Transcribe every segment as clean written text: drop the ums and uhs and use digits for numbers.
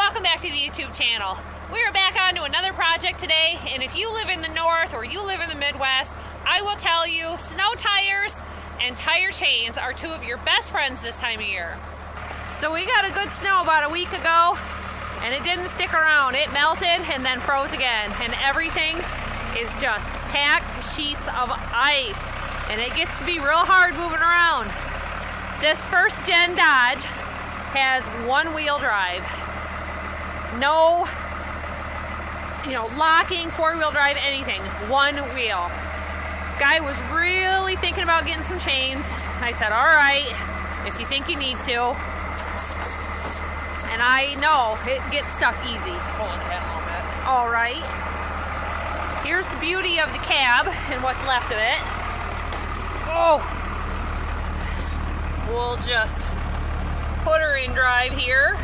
welcome back to the YouTube channel. We are back on to another project today, and if you live in the north or you live in the Midwest, I will tell you snow tires and tire chains are two of your best friends this time of year. So we got a good snow about a week ago, and it didn't stick around. It melted and then froze again, and everything is just packed sheets of ice, and it gets to be real hard moving around. This first gen Dodge has one-wheel drive. No, locking, four-wheel drive, anything. One wheel. Guy was really thinking about getting some chains. I said, all right, if you think you need to. And I know it gets stuck easy. Pulling it a little bit. All right. Here's the beauty of the cab and what's left of it. Oh. We'll just put her in drive here.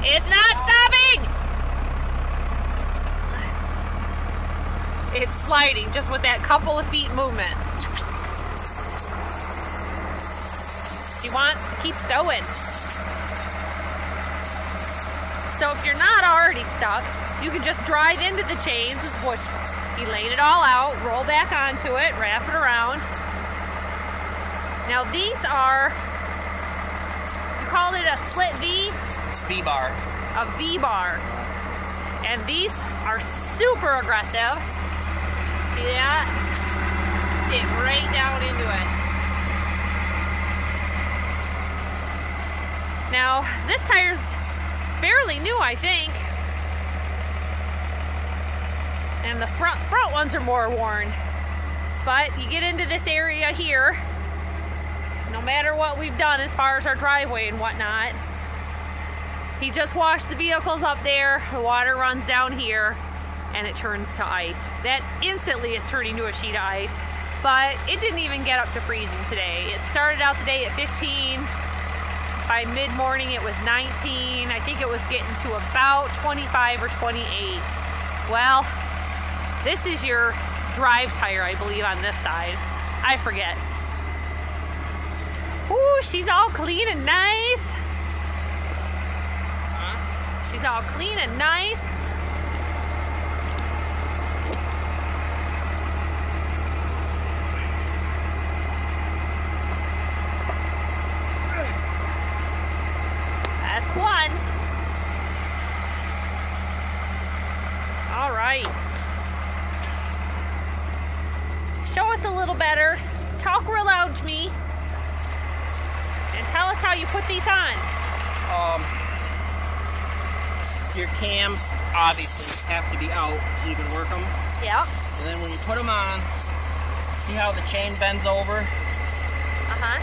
It's not stopping! It's sliding just with that couple of feet movement. She wants to keep going. So if you're not already stuck, you can just drive into the chains, which he laid it all out, roll back onto it, wrap it around. Now these are, you called it a split V? V-bar. A V-bar. And these are super aggressive. See that? Dig right down into it. Now, this tire's fairly new, I think. And the front ones are more worn. But you get into this area here, no matter what we've done as far as our driveway and whatnot, he just washed the vehicles up there, the water runs down here, and it turns to ice. That instantly is turning to a sheet of ice, but it didn't even get up to freezing today. It started out the day at 15. By mid-morning it was 19. I think it was getting to about 25 or 28. Well, this is your drive tire, I believe, on this side. I forget. Ooh, she's all clean and nice. She's all clean and nice. That's one. All right. Show us a little better. Talk real loud to me. And tell us how you put these on. Your cams obviously have to be out so you can work them. Yep. And then when you put them on, see how the chain bends over?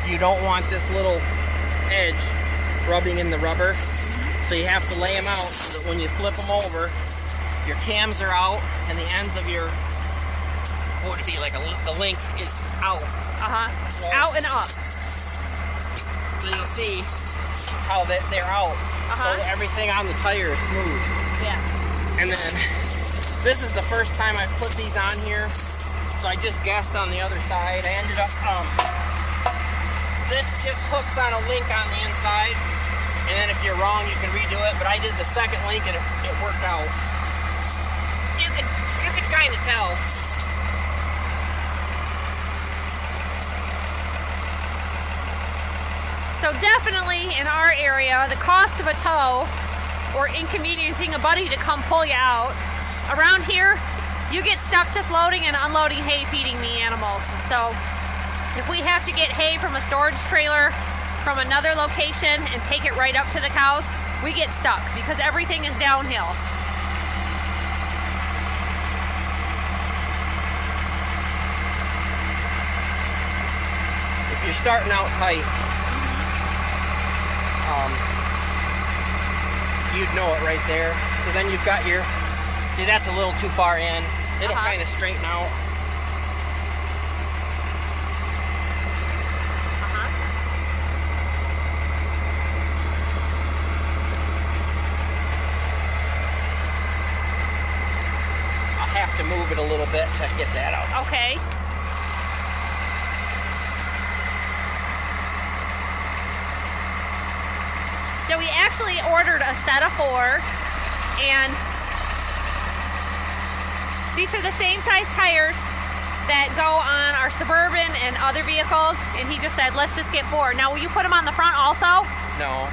You don't want this little edge rubbing in the rubber. So you have to lay them out so that when you flip them over, your cams are out and the ends of your, what would it be, like the link is out. So, out and up. So you'll see how they're out. So everything on the tire is smooth. Yeah. And then this is the first time I've put these on here. So I just guessed on the other side. I ended up, this just hooks on a link on the inside. And then if you're wrong, you can redo it. But I did the second link and it worked out. You could kind of tell. So definitely in our area, the cost of a tow or inconveniencing a buddy to come pull you out. Around here, you get stuck just loading and unloading hay, feeding the animals. So if we have to get hay from a storage trailer from another location and take it right up to the cows, we get stuck because everything is downhill. If you're starting out tight, you'd know it right there. So then you've got your, see, that's a little too far in. It'll kind of straighten out. have to move it a little bit to get that out. Okay. So we actually ordered a set of 4, and these are the same size tires that go on our Suburban and other vehicles, and he just said, let's just get 4. Now, will you put them on the front also? No.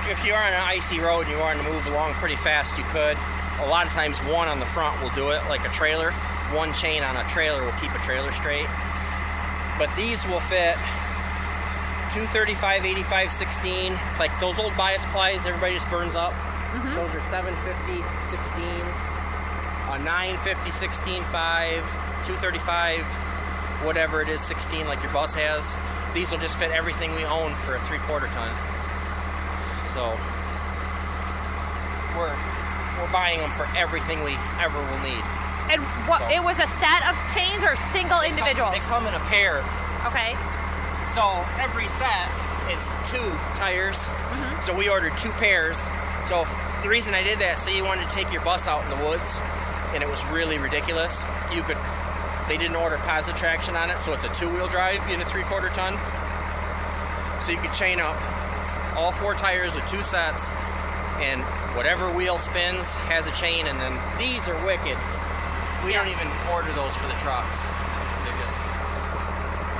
If you're on an icy road and you want to move along pretty fast, you could. A lot of times, 1 on the front will do it, like a trailer. 1 chain on a trailer will keep a trailer straight. But these will fit 235, 85, 16, like those old bias plies everybody just burns up. Those are 750 16s, 950 16.5, 235, whatever it is, 16 like your bus has. These will just fit everything we own for a 3/4 ton. So we're buying them for everything we ever will need. And what, it was a set of chains or single individual? They come in a pair. Okay. So every set is 2 tires. So we ordered 2 pairs. So the reason I did that, say you wanted to take your bus out in the woods and it was really ridiculous, you could, they didn't order positive traction on it, so it's a 2-wheel drive being a 3/4 ton. So you could chain up all 4 tires with 2 sets, and whatever wheel spins has a chain. And then these are wicked. We don't even order those for the trucks.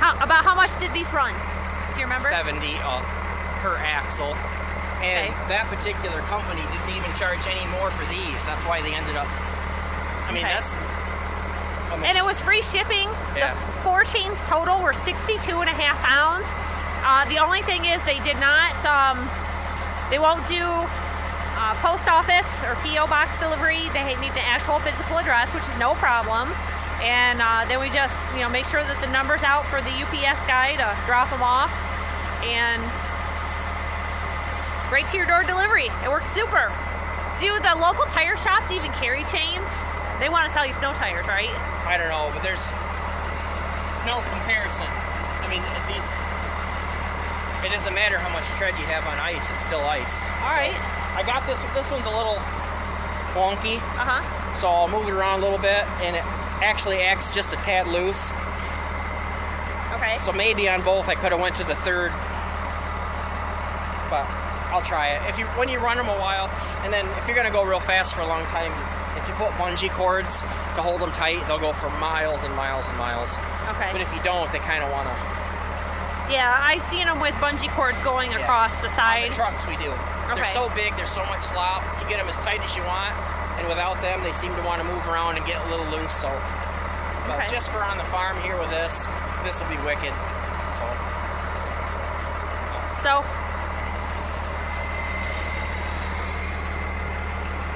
About how much did these run? Do you remember? 70 per axle. And that particular company didn't even charge any more for these. That's why they ended up, I mean, that's almost, and it was free shipping. Yeah. The 4 chains total were 62.5 pounds. The only thing is they did not, they won't do post office or P.O. box delivery. They need the actual physical address, which is no problem. And then we just, make sure that the number's out for the UPS guy to drop them off. And right to your door delivery. It works super. Do the local tire shops even carry chains? They want to sell you snow tires, right? I don't know, but there's no comparison. I mean, it doesn't matter how much tread you have on ice, it's still ice. All right. So I got this one's a little wonky. So I'll move it around a little bit, and it actually acts just a tad loose. Okay. So maybe on both I could have went to the 3rd, but I'll try it. When you run them a while, and then if you're gonna go real fast for a long time, if you put bungee cords to hold them tight, they'll go for miles and miles and miles. Okay. But if you don't, they kind of want to. Yeah, I've seen them with bungee cords going across the side. On the trucks we do. Okay. They're so big, there's so much slop. You get them as tight as you want, and without them, they seem to want to move around and get a little loose. So, but just for on the farm here with this will be wicked. So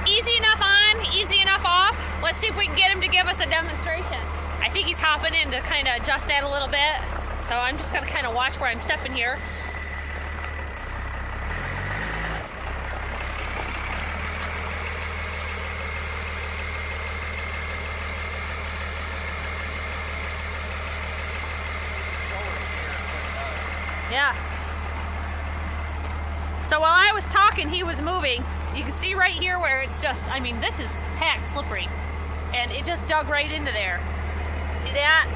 easy enough on, easy enough off. Let's see if we can get him to give us a demonstration. I think he's hopping in to kind of adjust that a little bit. So I'm just gonna kind of watch where I'm stepping here. Yeah. So while I was talking, he was moving. You can see right here where it's just, I mean, this is packed slippery. And it just dug right into there. See that?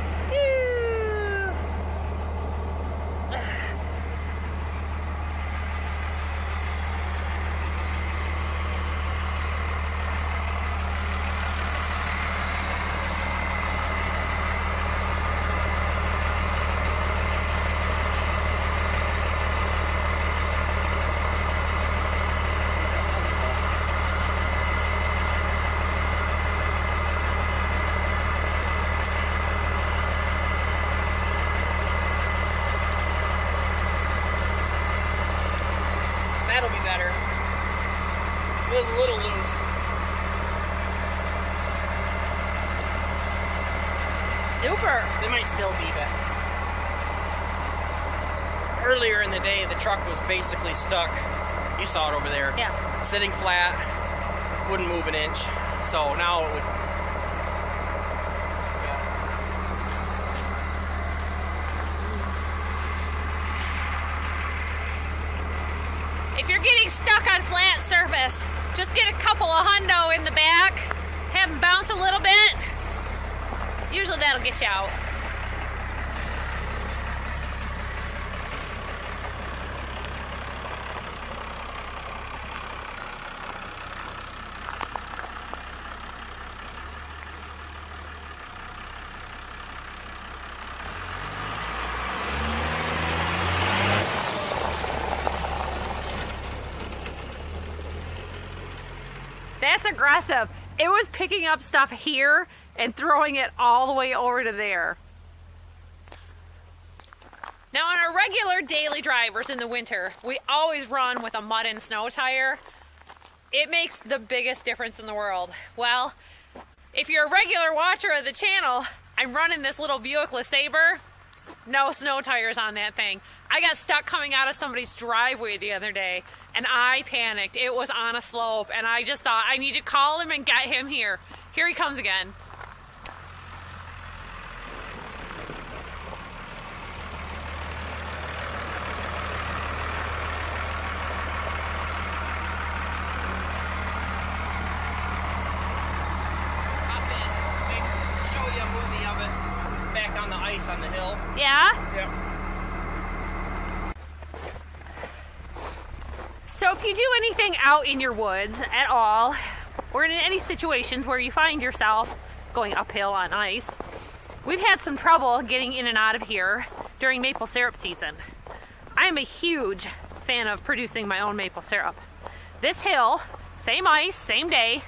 That'll be better. It was a little loose. Super. They might still be, but earlier in the day, the truck was basically stuck. You saw it over there. Yeah. Sitting flat, wouldn't move an inch. So now it would. If you're getting stuck on flat surface, just get a couple of hundo in the back, have them bounce a Usually that'll get you out. That's aggressive. It was picking up stuff here and throwing it all the way over to there. Now on our regular daily drivers in the winter, we always run with a mud and snow tire. It makes the biggest difference in the world. Well, if you're a regular watcher of the channel, I'm running this little Buick LeSabre. No snow tires on that thing. I got stuck coming out of somebody's driveway the other day and I panicked. It was on a slope and I just thought I need to call him and get him here. Here he comes again. On the hill. Yeah? Yep. So if you do anything out in your woods at all, or in any situations where you find yourself going uphill on ice, we've had some trouble getting in and out of here during maple syrup season. I'm a huge fan of producing my own maple syrup. This hill, same ice, same day,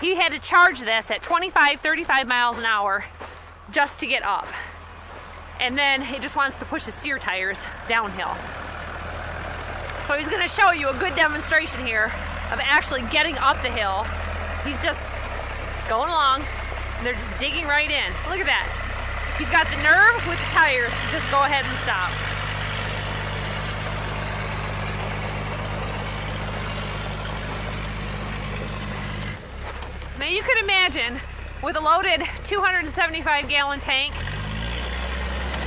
he had to charge this at 25, 35 miles an hour just to get up. And then he just wants to push his steer tires downhill. So he's going to show you a good demonstration here of actually getting up the hill. He's just going along and they're just digging right in. Look at that. He's got the nerve with the tires to just go ahead and stop. Now you can imagine with a loaded 275 gallon tank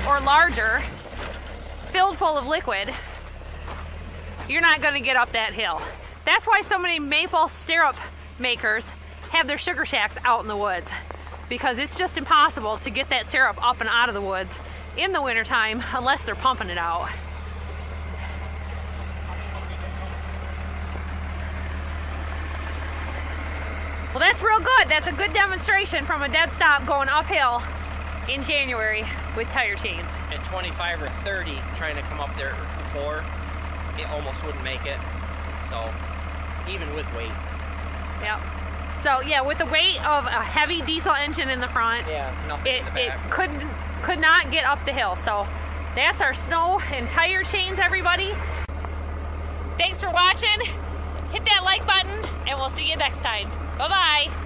or larger, filled full of liquid, you're not going to get up that hill. That's why so many maple syrup makers have their sugar shacks out in the woods, because it's just impossible to get that syrup up and out of the woods in the wintertime unless they're pumping it out. Well, that's real good. That's a good demonstration from a dead stop going uphill in January with tire chains. At 25 or 30, trying to come up there before, it almost wouldn't make it. So, even with weight. Yep. So yeah, with the weight of a heavy diesel engine in the front, nothing in the back. It could not get up the hill. So that's our snow and tire chains, everybody. Thanks for watching. Hit that like button, and we'll see you next time. Bye-bye.